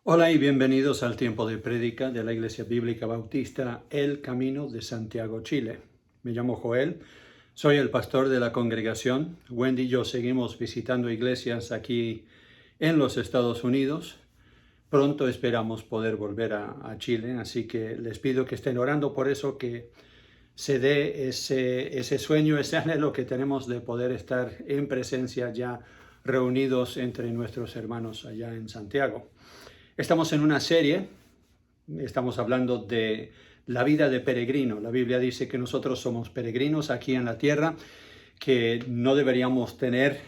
Hola y bienvenidos al tiempo de prédica de la Iglesia Bíblica Bautista El Camino de Santiago, Chile. Me llamo Joel, soy el pastor de la congregación. Wendy y yo seguimos visitando iglesias aquí en los Estados Unidos. Pronto esperamos poder volver a Chile, así que les pido que estén orando por eso, que se dé ese sueño, ese anhelo que tenemos de poder estar en presencia ya reunidos entre nuestros hermanos allá en Santiago. Estamos en una serie, estamos hablando de la vida de peregrino. La Biblia dice que nosotros somos peregrinos aquí en la tierra, que no deberíamos tener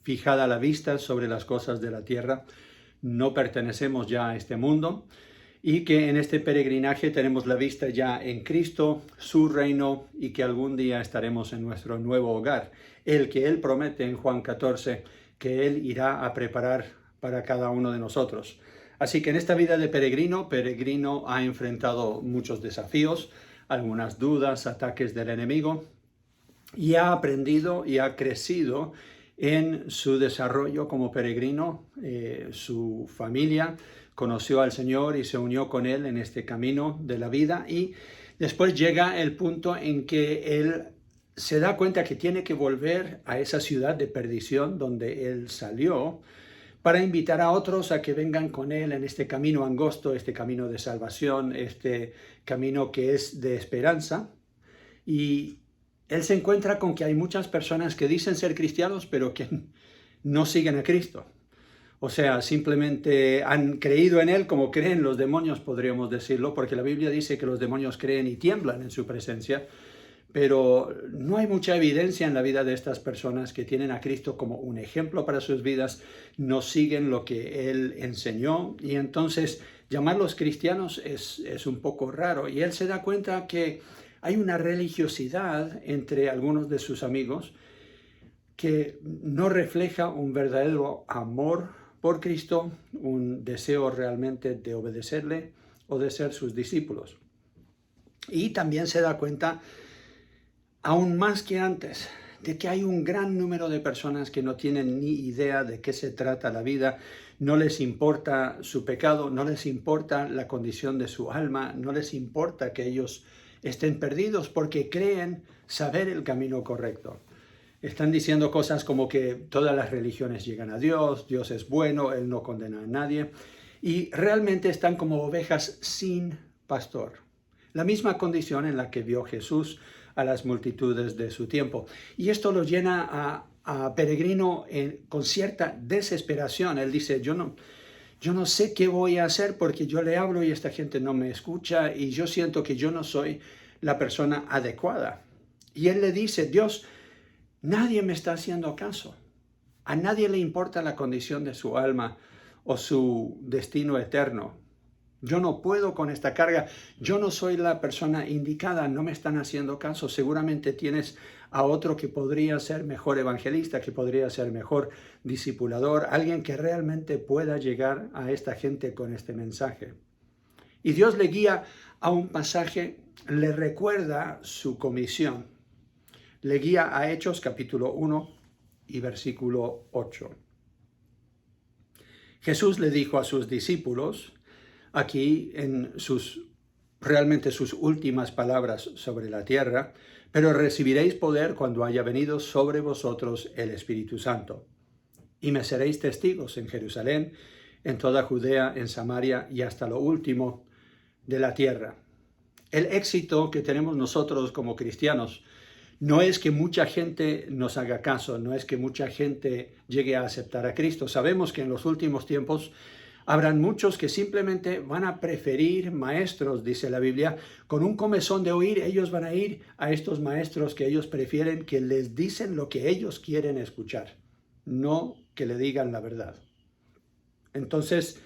fijada la vista sobre las cosas de la tierra. No pertenecemos ya a este mundo y que en este peregrinaje tenemos la vista ya en Cristo, su reino, y que algún día estaremos en nuestro nuevo hogar, el que Él promete en Juan 14, que Él irá a preparar para cada uno de nosotros. Así que en esta vida de peregrino ha enfrentado muchos desafíos, algunas dudas, ataques del enemigo, y ha aprendido y ha crecido en su desarrollo como peregrino. Su familia conoció al Señor y se unió con Él en este camino de la vida, y después llega el punto en que Él se da cuenta que tiene que volver a esa ciudad de perdición donde Él salió, para invitar a otros a que vengan con Él en este camino angosto, este camino de salvación, este camino que es de esperanza. Y Él se encuentra con que hay muchas personas que dicen ser cristianos, pero que no siguen a Cristo. O sea, simplemente han creído en Él como creen los demonios, podríamos decirlo, porque la Biblia dice que los demonios creen y tiemblan en su presencia. Pero no hay mucha evidencia en la vida de estas personas que tienen a Cristo como un ejemplo para sus vidas, no siguen lo que Él enseñó, y entonces llamarlos cristianos es un poco raro. Y Él se da cuenta que hay una religiosidad entre algunos de sus amigos que no refleja un verdadero amor por Cristo, un deseo realmente de obedecerle o de ser sus discípulos. Y también se da cuenta, aún más que antes, de que hay un gran número de personas que no tienen ni idea de qué se trata la vida, no les importa su pecado, no les importa la condición de su alma, no les importa que ellos estén perdidos porque creen saber el camino correcto. Están diciendo cosas como que todas las religiones llegan a Dios, Dios es bueno, Él no condena a nadie, y realmente están como ovejas sin pastor. La misma condición en la que vio Jesús a las multitudes de su tiempo. Y esto lo llena a peregrino con cierta desesperación. Él dice, yo no sé qué voy a hacer porque yo le hablo y esta gente no me escucha y yo siento que yo no soy la persona adecuada. Y él le dice, Dios, nadie me está haciendo caso. A nadie le importa la condición de su alma o su destino eterno. Yo no puedo con esta carga, yo no soy la persona indicada, no me están haciendo caso. Seguramente tienes a otro que podría ser mejor evangelista, que podría ser mejor discipulador, alguien que realmente pueda llegar a esta gente con este mensaje. Y Dios le guía a un pasaje, le recuerda su comisión. Le guía a Hechos capítulo 1 y versículo 8. Jesús le dijo a sus discípulos, aquí en realmente sus últimas palabras sobre la tierra, pero recibiréis poder cuando haya venido sobre vosotros el Espíritu Santo. Y me seréis testigos en Jerusalén, en toda Judea, en Samaria y hasta lo último de la tierra. El éxito que tenemos nosotros como cristianos no es que mucha gente nos haga caso, no es que mucha gente llegue a aceptar a Cristo. Sabemos que en los últimos tiempos habrán muchos que simplemente van a preferir maestros, dice la Biblia, con un comezón de oír. Ellos van a ir a estos maestros que ellos prefieren, que les dicen lo que ellos quieren escuchar, no que le digan la verdad. Entonces,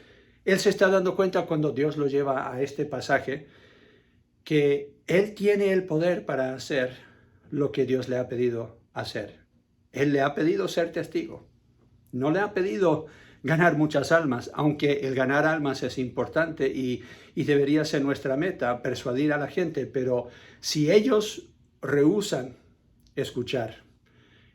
él se está dando cuenta cuando Dios lo lleva a este pasaje, que él tiene el poder para hacer lo que Dios le ha pedido hacer. Él le ha pedido ser testigo. No le ha pedido ganar muchas almas, aunque el ganar almas es importante y debería ser nuestra meta, persuadir a la gente, pero si ellos rehúsan escuchar,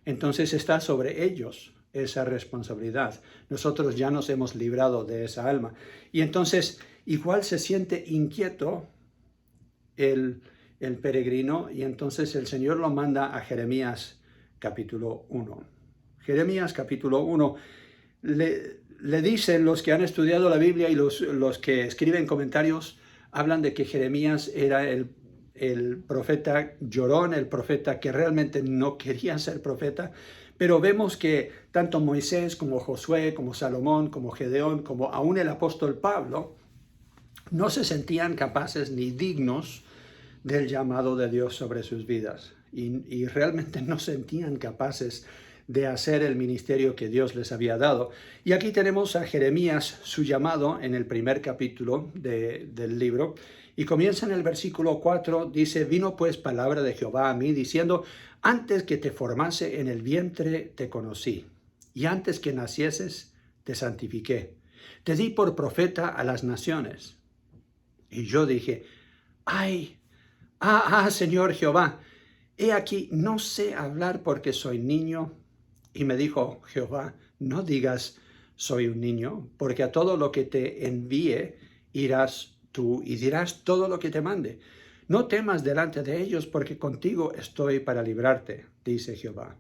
entonces está sobre ellos esa responsabilidad. Nosotros ya nos hemos librado de esa alma. Y entonces, igual se siente inquieto el peregrino, y entonces el Señor lo manda a Jeremías capítulo 1. Jeremías capítulo 1, le dicen los que han estudiado la Biblia y los que escriben comentarios, hablan de que Jeremías era el profeta llorón, el profeta que realmente no quería ser profeta, pero vemos que tanto Moisés como Josué, como Salomón, como Gedeón, como aún el apóstol Pablo, no se sentían capaces ni dignos del llamado de Dios sobre sus vidas y realmente no sentían capaces de hacer el ministerio que Dios les había dado. Y aquí tenemos a Jeremías, su llamado en el primer capítulo del libro, y comienza en el versículo 4, dice: vino pues palabra de Jehová a mí, diciendo: antes que te formase en el vientre te conocí, y antes que nacieses te santifiqué. Te di por profeta a las naciones. Y yo dije: Señor Jehová, he aquí, no sé hablar porque soy niño. Y me dijo Jehová: no digas soy un niño, porque a todo lo que te envíe irás tú y dirás todo lo que te mande. No temas delante de ellos, porque contigo estoy para librarte, dice Jehová.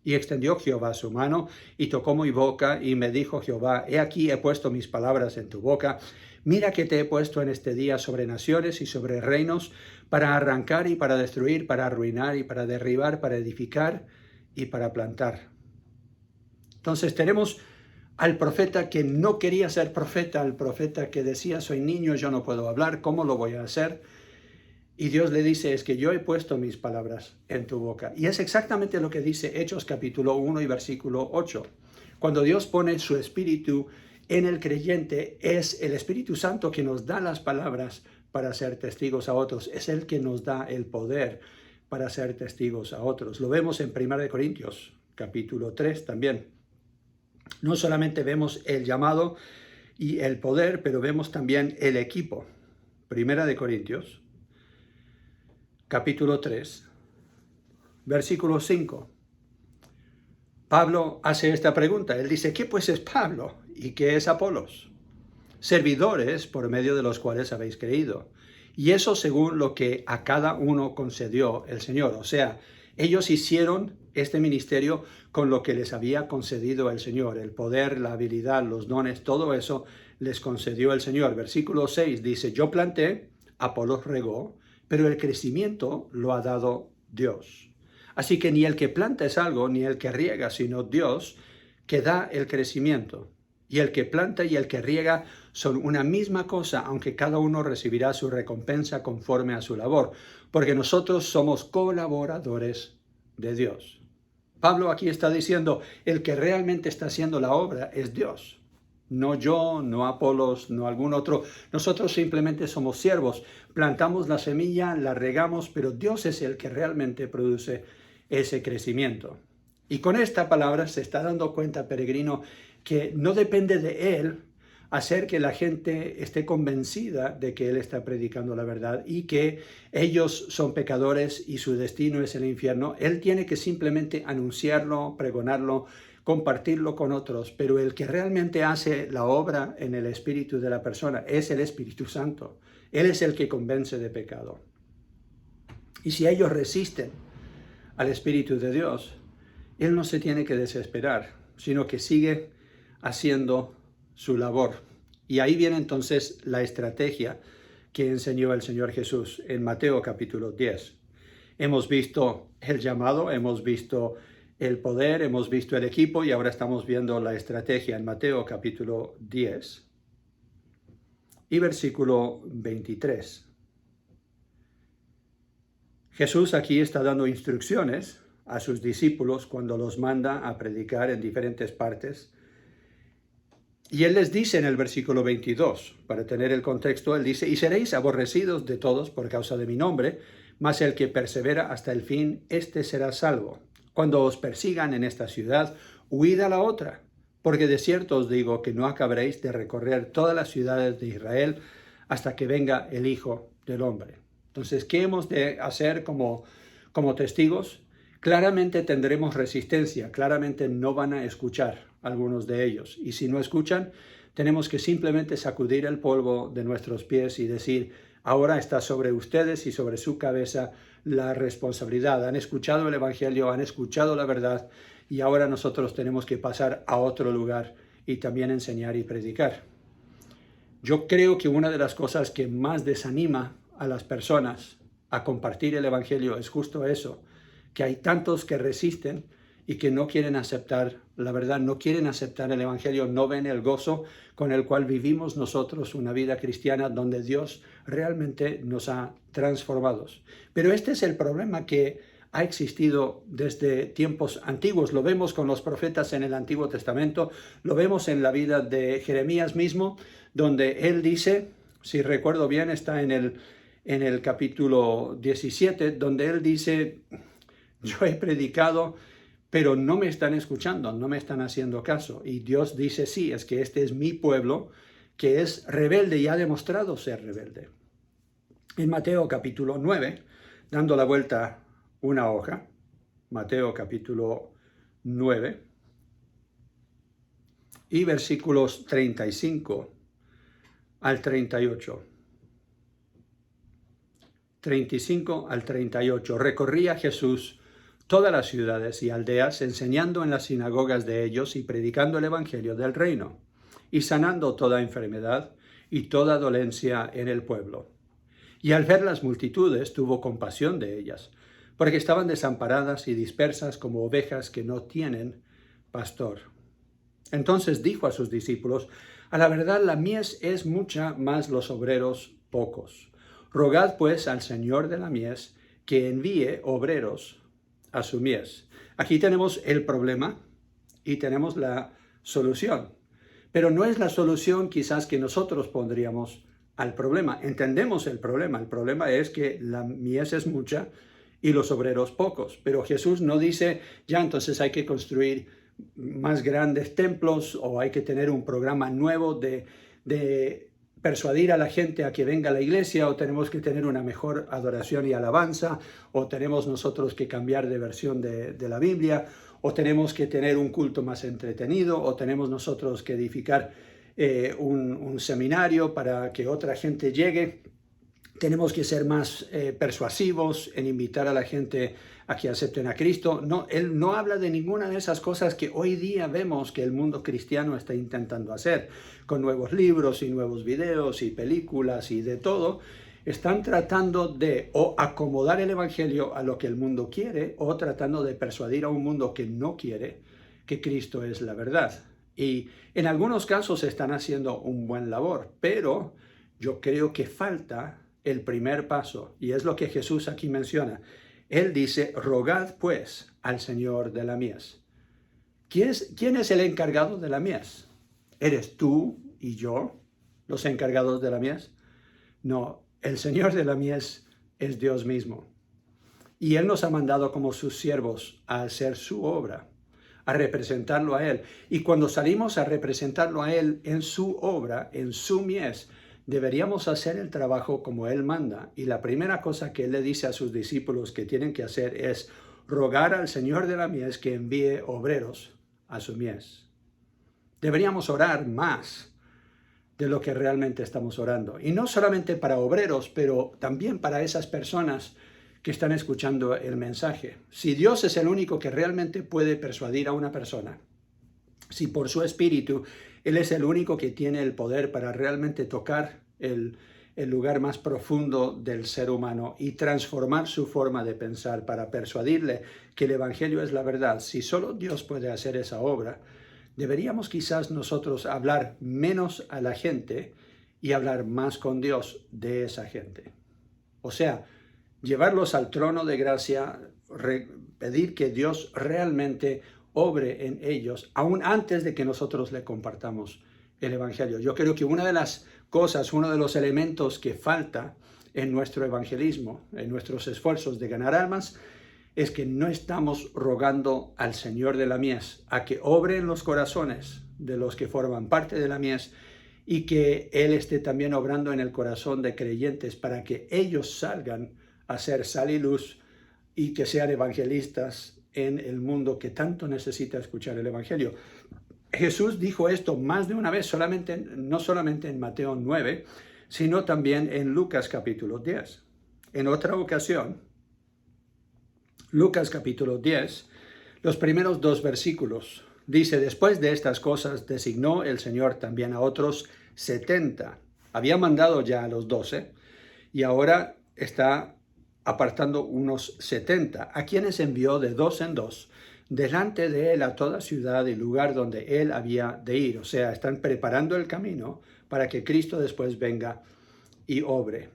Y extendió Jehová su mano y tocó mi boca, y me dijo Jehová: he aquí he puesto mis palabras en tu boca. Mira que te he puesto en este día sobre naciones y sobre reinos, para arrancar y para destruir, para arruinar y para derribar, para edificar y para plantar. Entonces tenemos al profeta que no quería ser profeta, al profeta que decía: soy niño, yo no puedo hablar, ¿cómo lo voy a hacer? Y Dios le dice: es que yo he puesto mis palabras en tu boca. Y es exactamente lo que dice Hechos capítulo 1 y versículo 8. Cuando Dios pone su espíritu en el creyente, es el Espíritu Santo que nos da las palabras para ser testigos a otros. Es el que nos da el poder para ser testigos a otros. Lo vemos en 1 Corintios capítulo 3 también. No solamente vemos el llamado y el poder, pero vemos también el equipo. 1 Corintios capítulo 3, versículo 5. Pablo hace esta pregunta. Él dice: ¿qué pues es Pablo y qué es Apolos? Servidores por medio de los cuales habéis creído. Y eso según lo que a cada uno concedió el Señor. O sea, ellos hicieron este ministerio con lo que les había concedido el Señor. El poder, la habilidad, los dones, todo eso les concedió el Señor. Versículo 6 dice: yo planté, Apolos regó, pero el crecimiento lo ha dado Dios. Así que ni el que planta es algo, ni el que riega, sino Dios que da el crecimiento. Y el que planta y el que riega son una misma cosa, aunque cada uno recibirá su recompensa conforme a su labor, porque nosotros somos colaboradores de Dios. Pablo aquí está diciendo: el que realmente está haciendo la obra es Dios. No yo, no Apolos, no algún otro. Nosotros simplemente somos siervos. Plantamos la semilla, la regamos, pero Dios es el que realmente produce ese crecimiento. Y con esta palabra se está dando cuenta, peregrino, que no depende de él hacer que la gente esté convencida de que él está predicando la verdad y que ellos son pecadores y su destino es el infierno. Él tiene que simplemente anunciarlo, pregonarlo, compartirlo con otros, pero el que realmente hace la obra en el espíritu de la persona es el Espíritu Santo. Él es el que convence de pecado. Y si ellos resisten al Espíritu de Dios, él no se tiene que desesperar, sino que sigue haciendo su labor. Y ahí viene entonces la estrategia que enseñó el Señor Jesús en Mateo capítulo 10. Hemos visto el llamado, hemos visto el poder, hemos visto el equipo y ahora estamos viendo la estrategia en Mateo capítulo 10 y versículo 23. Jesús aquí está dando instrucciones a sus discípulos cuando los manda a predicar en diferentes partes. Y él les dice en el versículo 22, para tener el contexto, él dice: y seréis aborrecidos de todos por causa de mi nombre, mas el que persevera hasta el fin, éste será salvo. Cuando os persigan en esta ciudad, huid a la otra, porque de cierto os digo que no acabaréis de recorrer todas las ciudades de Israel hasta que venga el Hijo del Hombre. Entonces, ¿qué hemos de hacer como testigos? Claramente tendremos resistencia, claramente no van a escuchar algunos de ellos. Y si no escuchan, tenemos que simplemente sacudir el polvo de nuestros pies y decir, ahora está sobre ustedes y sobre su cabeza la responsabilidad. Han escuchado el Evangelio, han escuchado la verdad y ahora nosotros tenemos que pasar a otro lugar y también enseñar y predicar. Yo creo que una de las cosas que más desanima a las personas a compartir el Evangelio es justo eso, que hay tantos que resisten y que no quieren aceptar la verdad, no quieren aceptar el Evangelio, no ven el gozo con el cual vivimos nosotros una vida cristiana donde Dios realmente nos ha transformado. Pero este es el problema que ha existido desde tiempos antiguos. Lo vemos con los profetas en el Antiguo Testamento, lo vemos en la vida de Jeremías mismo, donde él dice, si recuerdo bien, está en el capítulo 17, donde él dice, yo he predicado, pero no me están escuchando, no me están haciendo caso. Y Dios dice, sí, es que este es mi pueblo, que es rebelde y ha demostrado ser rebelde. En Mateo capítulo 9, dando la vuelta una hoja, Mateo capítulo 9, y versículos 35 al 38. 35 al 38. Recorría Jesús todas las ciudades y aldeas, enseñando en las sinagogas de ellos y predicando el evangelio del reino, y sanando toda enfermedad y toda dolencia en el pueblo. Y al ver las multitudes, tuvo compasión de ellas, porque estaban desamparadas y dispersas como ovejas que no tienen pastor. Entonces dijo a sus discípulos, a la verdad la mies es mucha, mas los obreros pocos. Rogad pues al Señor de la mies que envíe obreros a su mies. Aquí tenemos el problema y tenemos la solución. Pero no es la solución quizás que nosotros pondríamos al problema. Entendemos el problema. El problema es que la mies es mucha y los obreros pocos. Pero Jesús no dice, ya entonces hay que construir más grandes templos o hay que tener un programa nuevo de persuadir a la gente a que venga a la iglesia, o tenemos que tener una mejor adoración y alabanza, o tenemos nosotros que cambiar de versión de la Biblia, o tenemos que tener un culto más entretenido, o tenemos nosotros que edificar un seminario para que otra gente llegue. Tenemos que ser más persuasivos en invitar a la gente a que acepten a Cristo. No, él no habla de ninguna de esas cosas que hoy día vemos que el mundo cristiano está intentando hacer, con nuevos libros y nuevos videos y películas y de todo. Están tratando de o acomodar el evangelio a lo que el mundo quiere, o tratando de persuadir a un mundo que no quiere que Cristo es la verdad. Y en algunos casos están haciendo un buen labor, pero yo creo que falta el primer paso, y es lo que Jesús aquí menciona. Él dice, rogad pues al Señor de la mies. ¿Quién es el encargado de la mies? ¿Eres tú y yo los encargados de la mies? No, el Señor de la mies es Dios mismo. Y Él nos ha mandado como sus siervos a hacer su obra, a representarlo a Él. Y cuando salimos a representarlo a Él en su obra, en su mies, deberíamos hacer el trabajo como Él manda. Y la primera cosa que Él le dice a sus discípulos que tienen que hacer es rogar al Señor de la mies que envíe obreros a su mies. Deberíamos orar más de lo que realmente estamos orando. Y no solamente para obreros, pero también para esas personas que están escuchando el mensaje. Si Dios es el único que realmente puede persuadir a una persona, si por su espíritu Él es el único que tiene el poder para realmente tocar el lugar más profundo del ser humano y transformar su forma de pensar para persuadirle que el evangelio es la verdad, si solo Dios puede hacer esa obra, deberíamos quizás nosotros hablar menos a la gente y hablar más con Dios de esa gente. O sea, llevarlos al trono de gracia, pedir que Dios realmente obre en ellos, aún antes de que nosotros le compartamos el evangelio. Yo creo que una de las cosas, uno de los elementos que falta en nuestro evangelismo, en nuestros esfuerzos de ganar almas, es que no estamos rogando al Señor de la mies a que obre en los corazones de los que forman parte de la mies y que Él esté también obrando en el corazón de creyentes para que ellos salgan a ser sal y luz y que sean evangelistas en el mundo que tanto necesita escuchar el Evangelio. Jesús dijo esto más de una vez, no solamente en Mateo 9, sino también en Lucas capítulo 10. En otra ocasión, Lucas capítulo 10, los primeros 2 versículos, dice: después de estas cosas designó el Señor también a otros 70. Había mandado ya a los 12 y ahora está apartando unos 70, a quienes envió de 2 en 2, delante de él a toda ciudad y lugar donde él había de ir. O sea, están preparando el camino para que Cristo después venga y obre.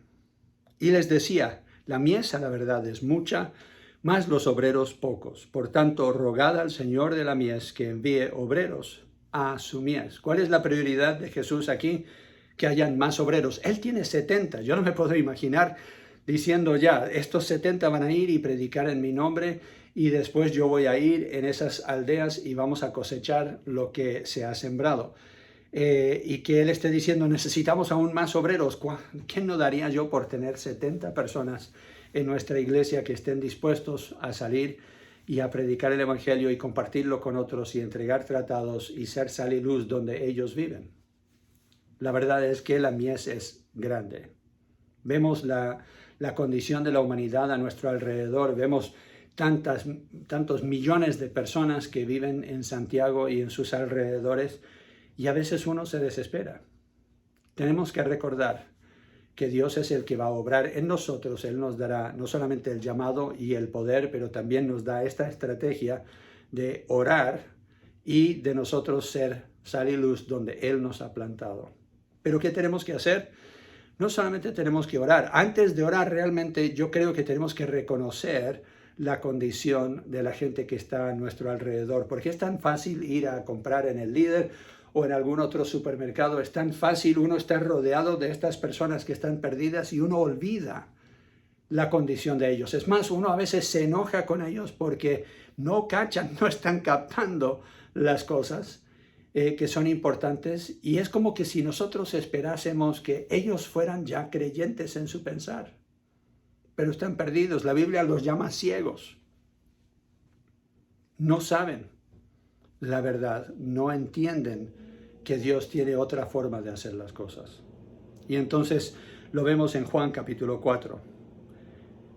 Y les decía: la mies a la verdad es mucha, mas los obreros pocos. Por tanto, rogad al Señor de la mies que envíe obreros a su mies. ¿Cuál es la prioridad de Jesús aquí? Que hayan más obreros. Él tiene 70. Yo no me puedo imaginar diciendo: ya, estos 70 van a ir y predicar en mi nombre, y después yo voy a ir en esas aldeas y vamos a cosechar lo que se ha sembrado. Y que Él esté diciendo: necesitamos aún más obreros. ¿Qué no daría yo por tener 70 personas en nuestra iglesia que estén dispuestos a salir y a predicar el Evangelio y compartirlo con otros y entregar tratados y ser sal y luz donde ellos viven? La verdad es que la mies es grande. Vemos la condición de la humanidad a nuestro alrededor, vemos tantos millones de personas que viven en Santiago y en sus alrededores, y a veces uno se desespera. Tenemos que recordar que Dios es el que va a obrar en nosotros. Él nos dará no solamente el llamado y el poder, pero también nos da esta estrategia de orar y de nosotros ser sal y luz donde Él nos ha plantado. ¿Pero qué tenemos que hacer? No solamente tenemos que orar. Antes de orar, realmente yo creo que tenemos que reconocer la condición de la gente que está a nuestro alrededor, porque es tan fácil ir a comprar en el Líder o en algún otro supermercado. Es tan fácil uno estar rodeado de estas personas que están perdidas y uno olvida la condición de ellos. Es más, uno a veces se enoja con ellos porque no cachan, no están captando las cosas que son importantes, y es como que si nosotros esperásemos que ellos fueran ya creyentes en su pensar, pero están perdidos. La Biblia los llama ciegos. No saben la verdad, no entienden que Dios tiene otra forma de hacer las cosas. Y entonces lo vemos en Juan capítulo 4.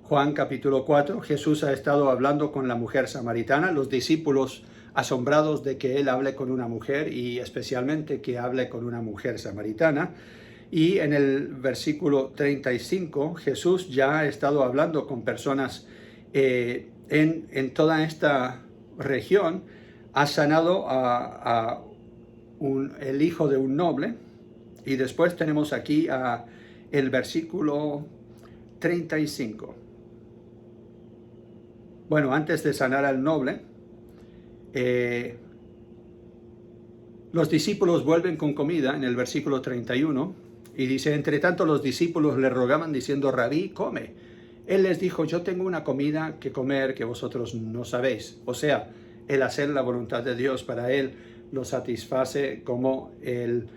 Juan capítulo 4, Jesús ha estado hablando con la mujer samaritana, los discípulos asombrados de que Él hable con una mujer, y especialmente que hable con una mujer samaritana. Y en el versículo 35, Jesús ya ha estado hablando con personas en toda esta región. Ha sanado el hijo de un noble. Y después tenemos aquí el versículo 35. Bueno, antes de sanar al noble, los discípulos vuelven con comida en el versículo 31, y dice: entre tanto los discípulos le rogaban diciendo: Rabí, come. Él les dijo: yo tengo una comida que comer que vosotros no sabéis. O sea, el hacer la voluntad de Dios para él lo satisface como el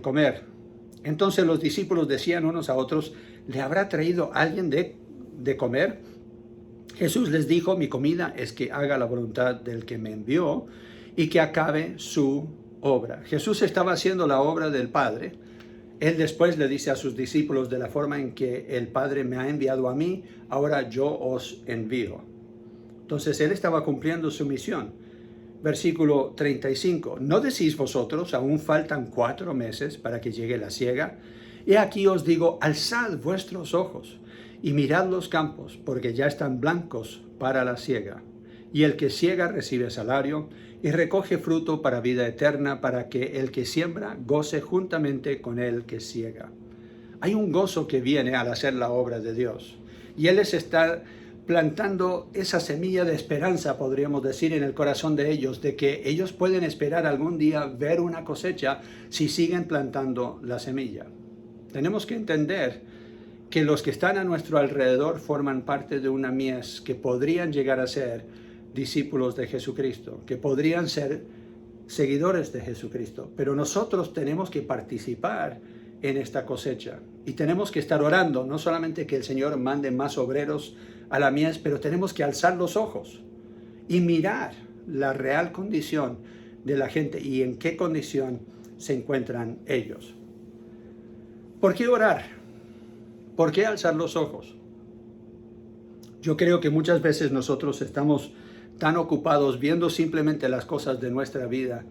comer. Entonces los discípulos decían unos a otros: ¿le habrá traído alguien de comer? Jesús les dijo: mi comida es que haga la voluntad del que me envió y que acabe su obra. Jesús estaba haciendo la obra del Padre. Él después le dice a sus discípulos: de la forma en que el Padre me ha enviado a mí, ahora yo os envío. Entonces Él estaba cumpliendo su misión. Versículo 35. ¿No decís vosotros, aún faltan 4 meses para que llegue la siega? He aquí os digo: alzad vuestros ojos y mirad los campos, porque ya están blancos para la siega. Y el que siega recibe salario y recoge fruto para vida eterna, para que el que siembra goce juntamente con el que siega. Hay un gozo que viene al hacer la obra de Dios, y Él les está plantando esa semilla de esperanza, podríamos decir, en el corazón de ellos, de que ellos pueden esperar algún día ver una cosecha si siguen plantando la semilla. Tenemos que entender que los que están a nuestro alrededor forman parte de una mies que podrían llegar a ser discípulos de Jesucristo, que podrían ser seguidores de Jesucristo, pero nosotros tenemos que participar en esta cosecha y tenemos que estar orando, no solamente que el Señor mande más obreros a la mies, pero tenemos que alzar los ojos y mirar la real condición de la gente y en qué condición se encuentran ellos. ¿Por qué orar? ¿Por qué alzar los ojos? Yo creo que muchas veces nosotros estamos tan ocupados viendo simplemente las cosas de nuestra vida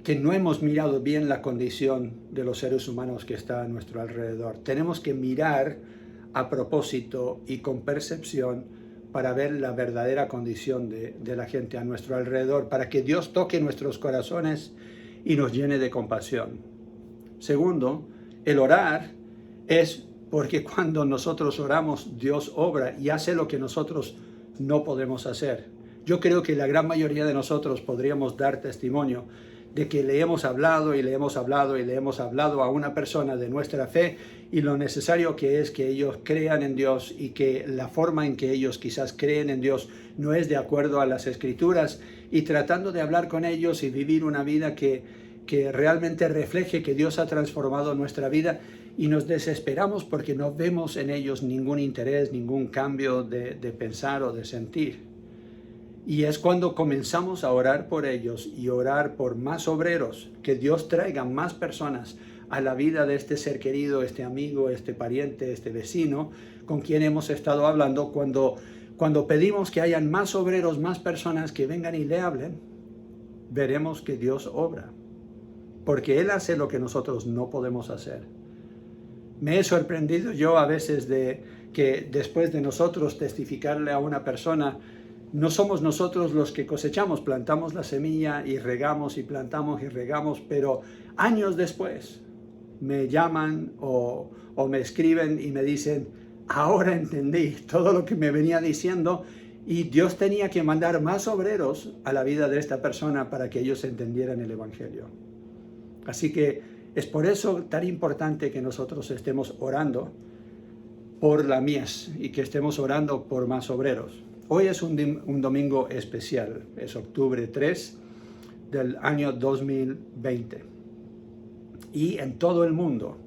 que no hemos mirado bien la condición de los seres humanos que está a nuestro alrededor. Tenemos que mirar a propósito y con percepción para ver la verdadera condición de la gente a nuestro alrededor, para que Dios toque nuestros corazones y nos llene de compasión. Segundo, el orar es porque cuando nosotros oramos, Dios obra y hace lo que nosotros no podemos hacer. Yo creo que la gran mayoría de nosotros podríamos dar testimonio de que le hemos hablado y le hemos hablado y le hemos hablado a una persona de nuestra fe y lo necesario que es que ellos crean en Dios y que la forma en que ellos quizás creen en Dios no es de acuerdo a las Escrituras, y tratando de hablar con ellos y vivir una vida que realmente refleje que Dios ha transformado nuestra vida, y nos desesperamos porque no vemos en ellos ningún interés, ningún cambio de pensar o de sentir. Y es cuando comenzamos a orar por ellos y orar por más obreros, que Dios traiga más personas a la vida de este ser querido, este amigo, este pariente, este vecino con quien hemos estado hablando. Cuando pedimos que hayan más obreros, más personas que vengan y le hablen, veremos que Dios obra, porque Él hace lo que nosotros no podemos hacer. Me he sorprendido yo a veces de que después de nosotros testificarle a una persona, no somos nosotros los que cosechamos, plantamos la semilla y regamos y plantamos y regamos, pero años después me llaman o me escriben y me dicen, ahora entendí todo lo que me venía diciendo, y Dios tenía que mandar más obreros a la vida de esta persona para que ellos entendieran el Evangelio. Así que es por eso tan importante que nosotros estemos orando por la mies y que estemos orando por más obreros. Hoy es un domingo especial, es octubre 3 del año 2020. Y en todo el mundo,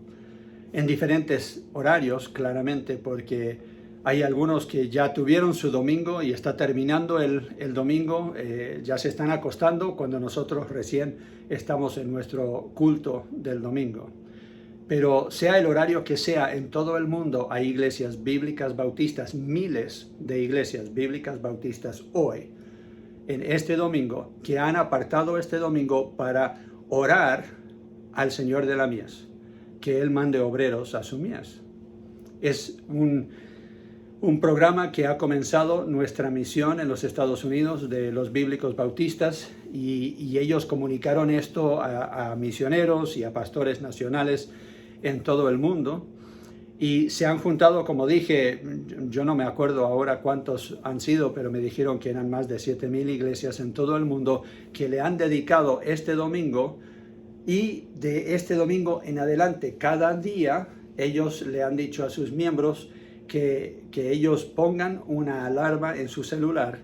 en diferentes horarios, claramente, porque hay algunos que ya tuvieron su domingo y está terminando el domingo, ya se están acostando cuando nosotros recién estamos en nuestro culto del domingo. Pero sea el horario que sea, en todo el mundo hay iglesias bíblicas bautistas, miles de iglesias bíblicas bautistas hoy, en este domingo, que han apartado este domingo para orar al Señor de la mies, que Él mande obreros a su mies. Es un programa que ha comenzado nuestra misión en los Estados Unidos de los bíblicos bautistas, y ellos comunicaron esto a misioneros y a pastores nacionales en todo el mundo, y se han juntado, como dije, yo no me acuerdo ahora cuántos han sido, pero me dijeron que eran más de 7,000 iglesias en todo el mundo que le han dedicado este domingo, y de este domingo en adelante, cada día, ellos le han dicho a sus miembros que ellos pongan una alarma en su celular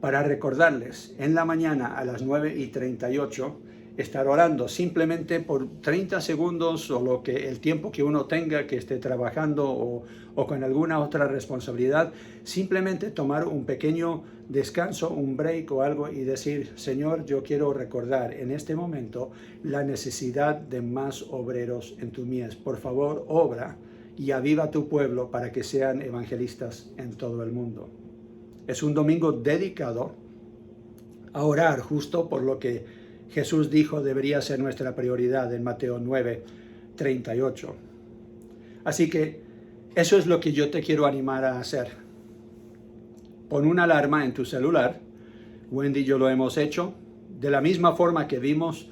para recordarles en la mañana a las 9:38 estar orando, simplemente por 30 segundos o el tiempo que uno tenga, que esté trabajando o con alguna otra responsabilidad, simplemente tomar un pequeño descanso, un break o algo, y decir, Señor, yo quiero recordar en este momento la necesidad de más obreros en tu mies. Por favor, obra y aviva tu pueblo para que sean evangelistas en todo el mundo. Es un domingo dedicado a orar justo por lo que Jesús dijo debería ser nuestra prioridad en Mateo 9:38. Así que eso es lo que yo te quiero animar a hacer. Pon una alarma en tu celular. Wendy y yo lo hemos hecho. De la misma forma que vimos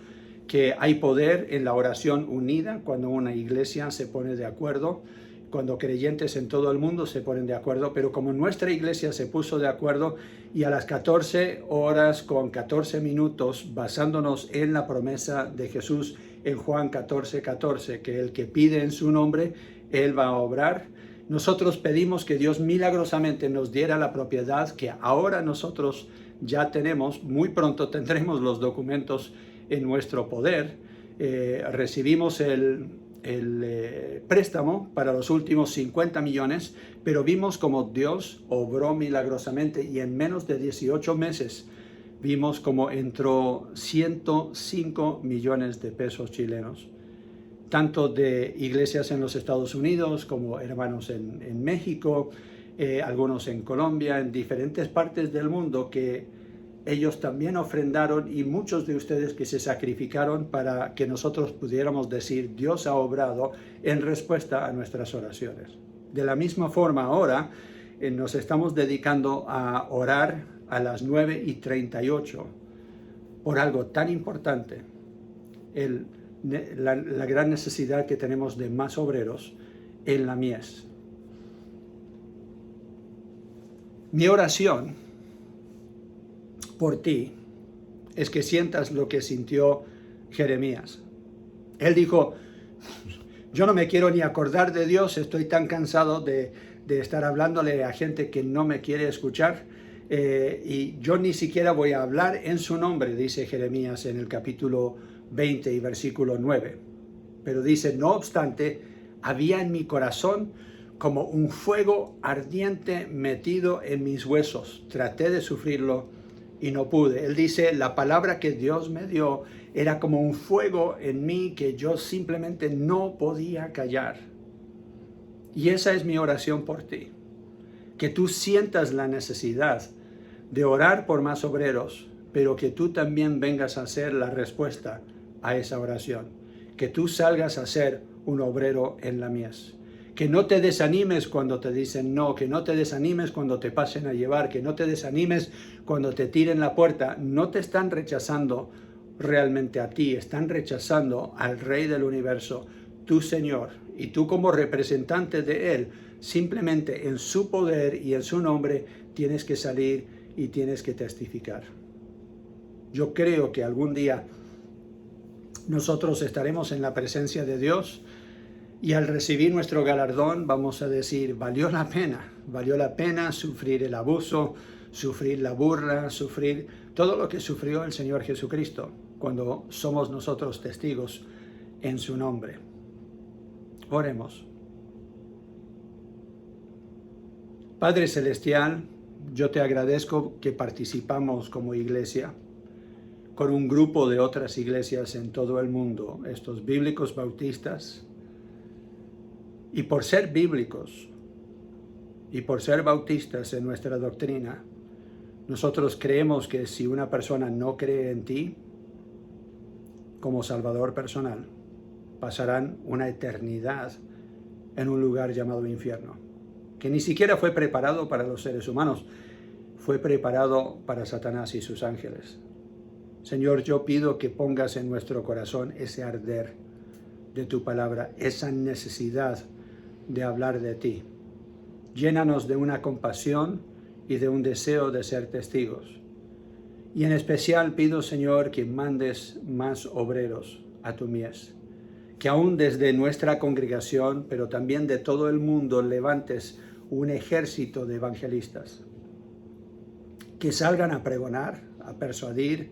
que hay poder en la oración unida cuando una iglesia se pone de acuerdo, cuando creyentes en todo el mundo se ponen de acuerdo, pero como nuestra iglesia se puso de acuerdo, y a las 14 horas con 14 minutos, basándonos en la promesa de Jesús en Juan 14:14, que el que pide en su nombre, Él va a obrar, nosotros pedimos que Dios milagrosamente nos diera la propiedad que ahora nosotros ya tenemos. Muy pronto tendremos los documentos en nuestro poder. Recibimos préstamo para los últimos 50 millones, pero vimos como Dios obró milagrosamente y en menos de 18 meses vimos como entró 105 millones de pesos chilenos, tanto de iglesias en los Estados Unidos como hermanos en México, algunos en Colombia, en diferentes partes del mundo que ellos también ofrendaron y muchos de ustedes que se sacrificaron para que nosotros pudiéramos decir Dios ha obrado en respuesta a nuestras oraciones. De la misma forma ahora nos estamos dedicando a orar a las 9:38 por algo tan importante, la gran necesidad que tenemos de más obreros en la mies. Mi oración por ti es que sientas lo que sintió Jeremías. Él dijo, yo no me quiero ni acordar de Dios, estoy tan cansado de estar hablándole a gente que no me quiere escuchar, y yo ni siquiera voy a hablar en su nombre, dice Jeremías en el capítulo 20 y versículo 9. Pero dice, no obstante, había en mi corazón como un fuego ardiente metido en mis huesos. Traté de sufrirlo y no pude. Él dice, la palabra que Dios me dio era como un fuego en mí que yo simplemente no podía callar. Y esa es mi oración por ti. Que tú sientas la necesidad de orar por más obreros, pero que tú también vengas a ser la respuesta a esa oración. Que tú salgas a ser un obrero en la mies. Que no te desanimes cuando te dicen no, que no te desanimes cuando te pasen a llevar, que no te desanimes cuando te tiren la puerta. No te están rechazando realmente a ti, están rechazando al Rey del Universo, tu Señor. Y tú como representante de Él, simplemente en su poder y en su nombre, tienes que salir y tienes que testificar. Yo creo que algún día nosotros estaremos en la presencia de Dios y al recibir nuestro galardón vamos a decir, valió la pena sufrir el abuso, sufrir la burla, sufrir todo lo que sufrió el Señor Jesucristo cuando somos nosotros testigos en su nombre. Oremos. Padre Celestial, yo te agradezco que participamos como iglesia con un grupo de otras iglesias en todo el mundo, estos bíblicos bautistas. Y por ser bíblicos y por ser bautistas en nuestra doctrina, nosotros creemos que si una persona no cree en ti como Salvador personal, pasarán una eternidad en un lugar llamado infierno, que ni siquiera fue preparado para los seres humanos, fue preparado para Satanás y sus ángeles. Señor, yo pido que pongas en nuestro corazón ese arder de tu palabra, esa necesidad de hablar de ti. Llénanos de una compasión y de un deseo de ser testigos. Y en especial pido, Señor, que mandes más obreros a tu mies, que aún desde nuestra congregación, pero también de todo el mundo, levantes un ejército de evangelistas, que salgan a pregonar, a persuadir,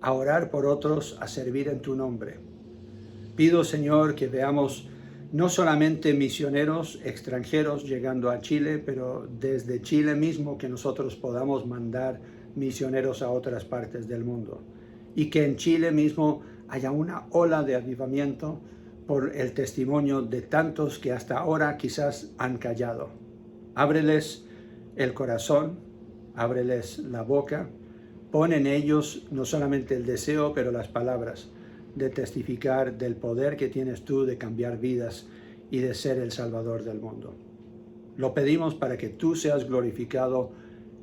a orar por otros, a servir en tu nombre. Pido, Señor, que veamos no solamente misioneros extranjeros llegando a Chile, pero desde Chile mismo que nosotros podamos mandar misioneros a otras partes del mundo. Y que en Chile mismo haya una ola de avivamiento por el testimonio de tantos que hasta ahora quizás han callado. Ábreles el corazón, ábreles la boca, pon en ellos no solamente el deseo, pero las palabras de testificar del poder que tienes tú de cambiar vidas y de ser el Salvador del mundo. Lo pedimos para que tú seas glorificado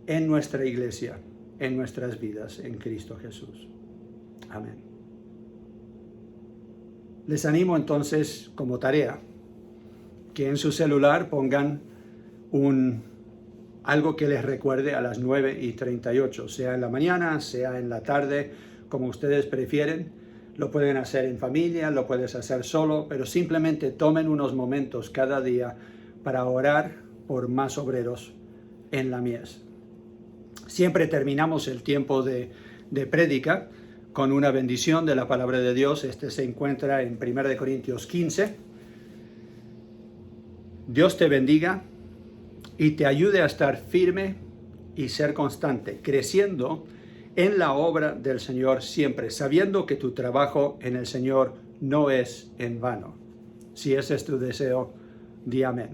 en nuestra iglesia, en nuestras vidas, en Cristo Jesús. Amén. Les animo entonces como tarea que en su celular pongan algo que les recuerde a las 9:38, sea en la mañana, sea en la tarde, como ustedes prefieren. Lo pueden hacer en familia, lo puedes hacer solo, pero simplemente tomen unos momentos cada día para orar por más obreros en la mies. Siempre terminamos el tiempo de prédica con una bendición de la palabra de Dios. Este se encuentra en 1 Corintios 15, Dios te bendiga y te ayude a estar firme y ser constante, creciendo en la obra del Señor siempre, sabiendo que tu trabajo en el Señor no es en vano. Si ese es tu deseo, di amén.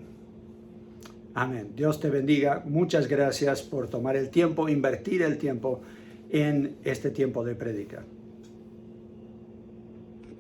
Amén. Dios te bendiga. Muchas gracias por tomar el tiempo, invertir el tiempo en este tiempo de prédica.